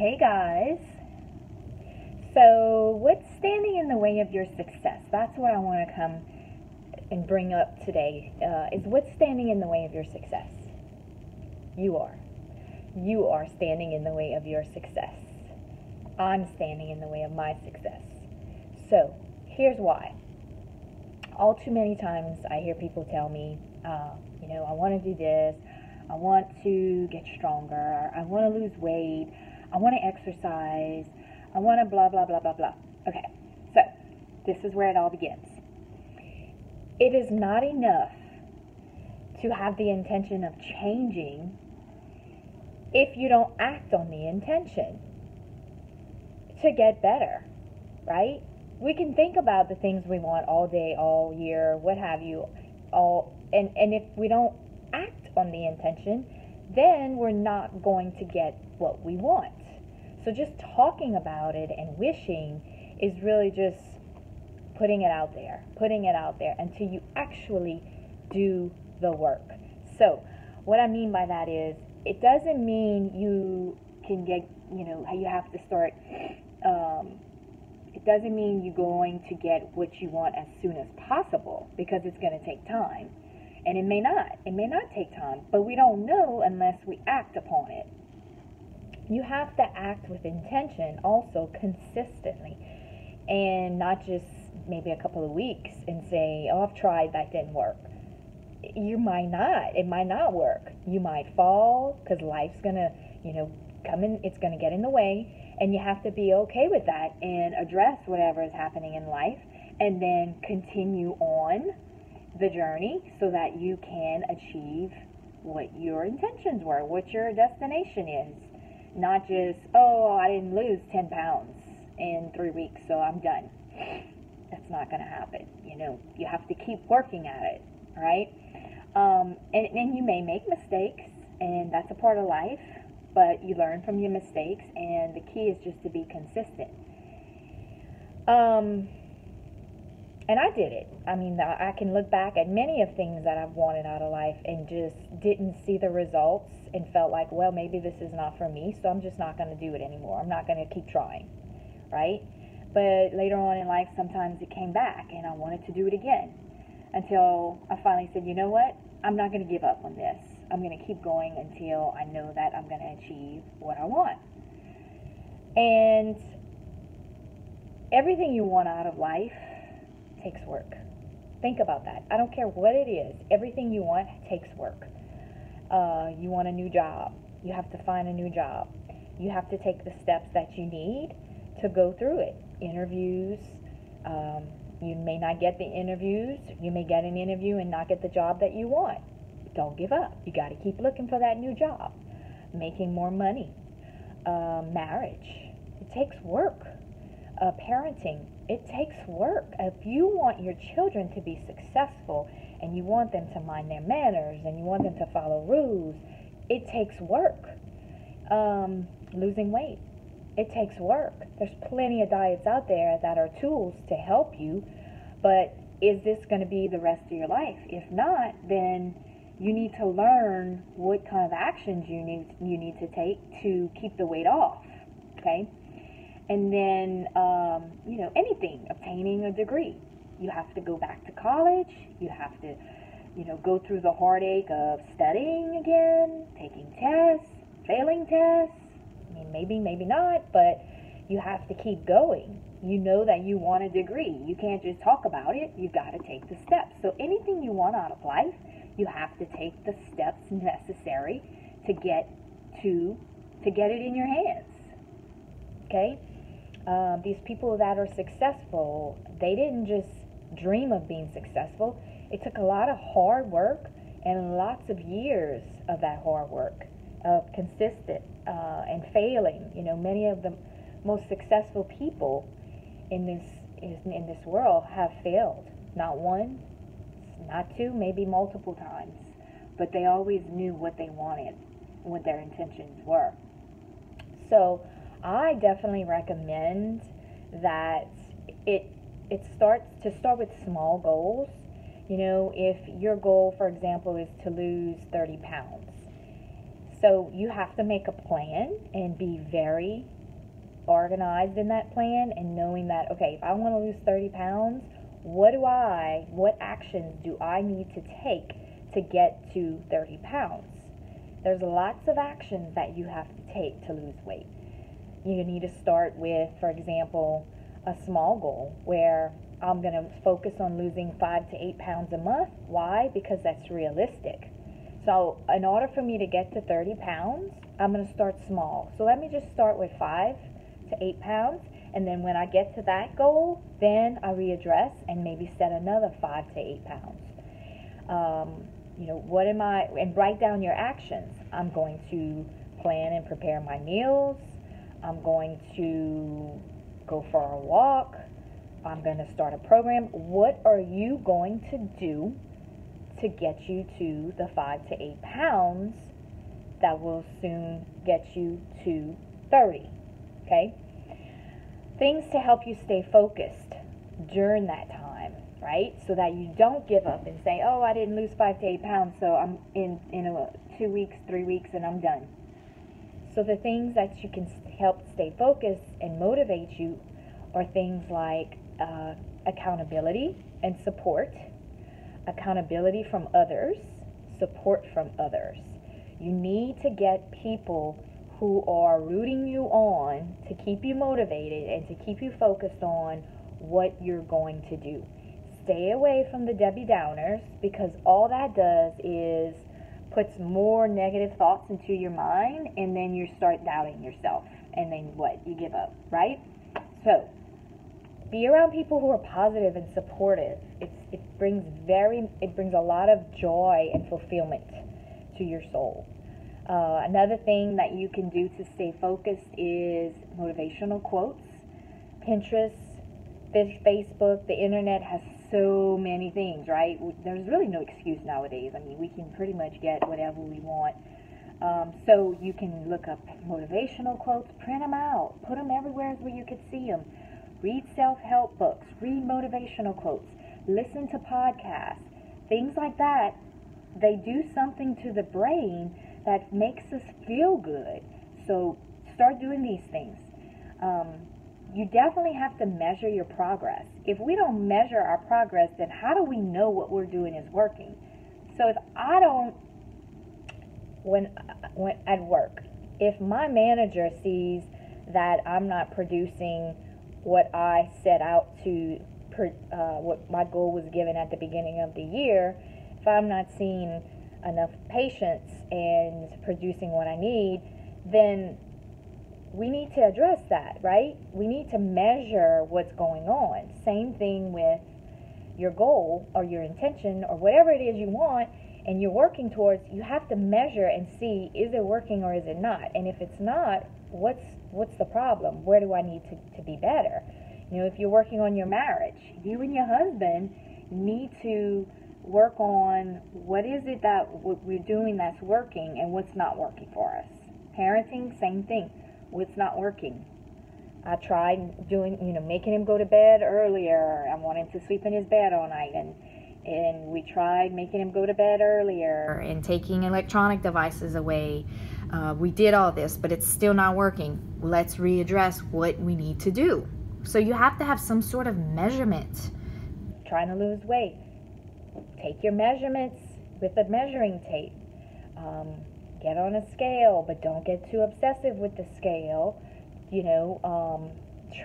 Hey guys. So, what's standing in the way of your success? That's what I want to come and bring up today. Is what's standing in the way of your success? You are. You are standing in the way of your success. I'm standing in the way of my success. So, here's why. All too many times I hear people tell me, I want to do this. I want to get stronger. I want to lose weight. I want to exercise. I want to blah, blah, blah, blah, blah. Okay, so this is where it all begins. It is not enough to have the intention of changing if you don't act on the intention to get better, right? We can think about the things we want all day, all year, what have you, and if we don't act on the intention, then we're not going to get what we want. So just talking about it and wishing is really just putting it out there until you actually do the work. So what I mean by that is, it doesn't mean you can get, you have to start, it doesn't mean you're going to get what you want as soon as possible, because it's going to take time. And it may not take time, but we don't know unless we act upon it. You have to act with intention also consistently, and not just maybe a couple of weeks and say, oh, I've tried, that didn't work. It might not work. You might fall because life's going to, come in, it's going to get in the way, and you have to be okay with that and address whatever is happening in life, and then continue on the journey so that you can achieve what your intentions were, what your destination is. Not just, oh, I didn't lose 10 pounds in 3 weeks, so I'm done. That's not going to happen. You have to keep working at it, right? And you may make mistakes, and that's a part of life, but you learn from your mistakes, and the key is just to be consistent. And I did it. I can look back at many of things that I've wanted out of life and just didn't see the results and felt like, well, maybe this is not for me, so I'm just not going to do it anymore. I'm not going to keep trying, right? But later on in life, sometimes it came back, and I wanted to do it again until I finally said, you know what? I'm not going to give up on this. I'm going to keep going until I know that I'm going to achieve what I want. And everything you want out of life takes work. Think about that. I don't care what it is. Everything you want takes work. You want a new job. You have to find a new job. You have to take the steps that you need to go through it. Interviews. You may not get the interviews. You may get an interview and not get the job that you want. Don't give up. You got to keep looking for that new job. Making more money. Marriage. It takes work. Parenting. It takes work. If you want your children to be successful and you want them to mind their manners and you want them to follow rules, it takes work. Losing weight. It takes work. There's plenty of diets out there that are tools to help you, but is this going to be the rest of your life? If not, then you need to learn what kind of actions you need to take to keep the weight off. Okay? And then, anything, obtaining a degree. You have to go back to college. You have to, go through the heartache of studying again, taking tests, failing tests. Maybe not, but you have to keep going. You know that you want a degree. You can't just talk about it. You've got to take the steps. So anything you want out of life, you have to take the steps necessary to get it in your hands. Okay? These people that are successful, they didn't just dream of being successful. It took a lot of hard work and lots of years of that hard work, of consistent and failing. Many of the most successful people in this world have failed. Not one, not two, maybe multiple times. But they always knew what they wanted, what their intentions were. So I definitely recommend that it start with small goals. If your goal, for example, is to lose 30 pounds, So you have to make a plan and be very organized in that plan, and knowing that, okay, if I want to lose 30 pounds, what actions do I need to take to get to 30 pounds? There's lots of actions that you have to take to lose weight. You need to start with, for example, a small goal where I'm going to focus on losing 5 to 8 pounds a month. Why? Because that's realistic. So in order for me to get to 30 pounds, I'm going to start small. So let me just start with 5 to 8 pounds, and then when I get to that goal, then I readdress and maybe set another 5 to 8 pounds. And write down your actions. I'm going to plan and prepare my meals. I'm going to go for a walk. I'm going to start a program. What are you going to do to get you to the 5 to 8 pounds that will soon get you to 30? Okay? Things to help you stay focused during that time, right? So that you don't give up and say, oh, I didn't lose 5 to 8 pounds, so I'm in 2 weeks, 3 weeks, and I'm done. So the things that you can help stay focused and motivate you are things like accountability and support, accountability from others, support from others. You need to get people who are rooting you on to keep you motivated and to keep you focused on what you're going to do. Stay away from the Debbie Downers, because all that does is puts more negative thoughts into your mind, and then you start doubting yourself, and then what? You give up, right? So be around people who are positive and supportive. It brings a lot of joy and fulfillment to your soul. Another thing that you can do to stay focused is motivational quotes. Pinterest, Facebook, the internet has so many things, right? There's really no excuse nowadays. I mean, we can pretty much get whatever we want. So you can look up motivational quotes, print them out, put them everywhere where you could see them. Read self-help books, read motivational quotes, listen to podcasts, things like that. They do something to the brain that makes us feel good. So start doing these things. You definitely have to measure your progress. If we don't measure our progress, then how do we know what we're doing is working? So if I don't, when at work, if my manager sees that I'm not producing what I set out to, what my goal was given at the beginning of the year, if I'm not seeing enough patients and producing what I need, then we need to address that, right? We need to measure what's going on. Same thing with your goal or your intention or whatever it is you want and you're working towards. You have to measure and see, is it working or is it not? And if it's not, what's the problem? Where do I need to be better? If you're working on your marriage, you and your husband need to work on what is it that we're doing that's working and what's not working for us. Parenting, same thing. What's not working? I tried doing, making him go to bed earlier. I want him to sleep in his bed all night, and we tried making him go to bed earlier and taking electronic devices away. We did all this, but it's still not working. Let's readdress what we need to do. So you have to have some sort of measurement. Trying to lose weight. Take your measurements with a measuring tape. Get on a scale, but don't get too obsessive with the scale.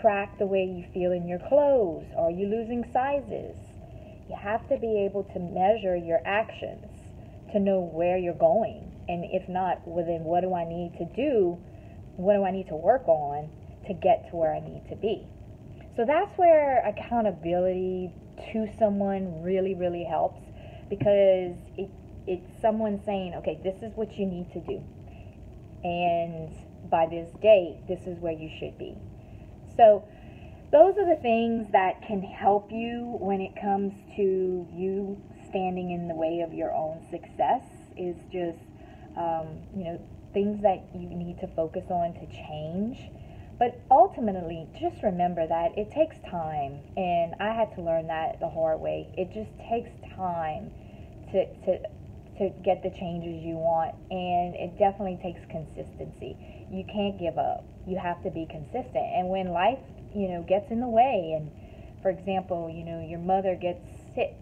Track the way you feel in your clothes. Are you losing sizes? You have to be able to measure your actions to know where you're going. And if not, well, then what do I need to do? What do I need to work on to get to where I need to be? So that's where accountability to someone really, really helps, because it's someone saying, okay, this is what you need to do, and by this date, this is where you should be. So those are the things that can help you when it comes to you standing in the way of your own success, is just, things that you need to focus on to change. But ultimately, just remember that it takes time, and I had to learn that the hard way. It just takes time to get the changes you want. And it definitely takes consistency. You can't give up. You have to be consistent. And when life, gets in the way, and for example, your mother gets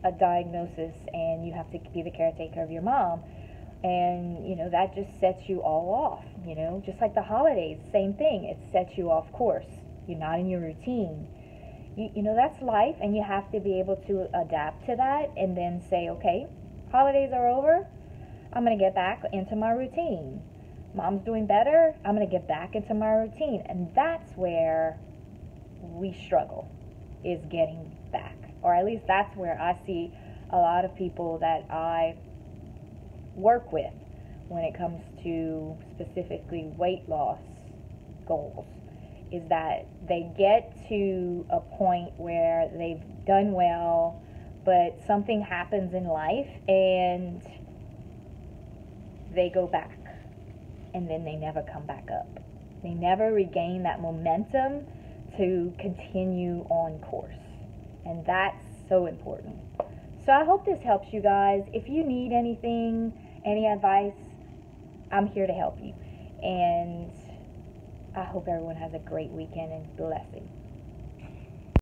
a diagnosis and you have to be the caretaker of your mom, and that just sets you all off. Just like the holidays, same thing. It sets you off course. You're not in your routine. That's life, and you have to be able to adapt to that and then say, okay, holidays are over, I'm going to get back into my routine. Mom's doing better, I'm going to get back into my routine. And that's where we struggle, is getting back. Or at least that's where I see a lot of people that I work with when it comes to specifically weight loss goals, is that they get to a point where they've done well, but something happens in life and they go back, and then they never come back up. They never regain that momentum to continue on course. And that's so important. So I hope this helps you guys. If you need anything, any advice, I'm here to help you. And I hope everyone has a great weekend and blessings.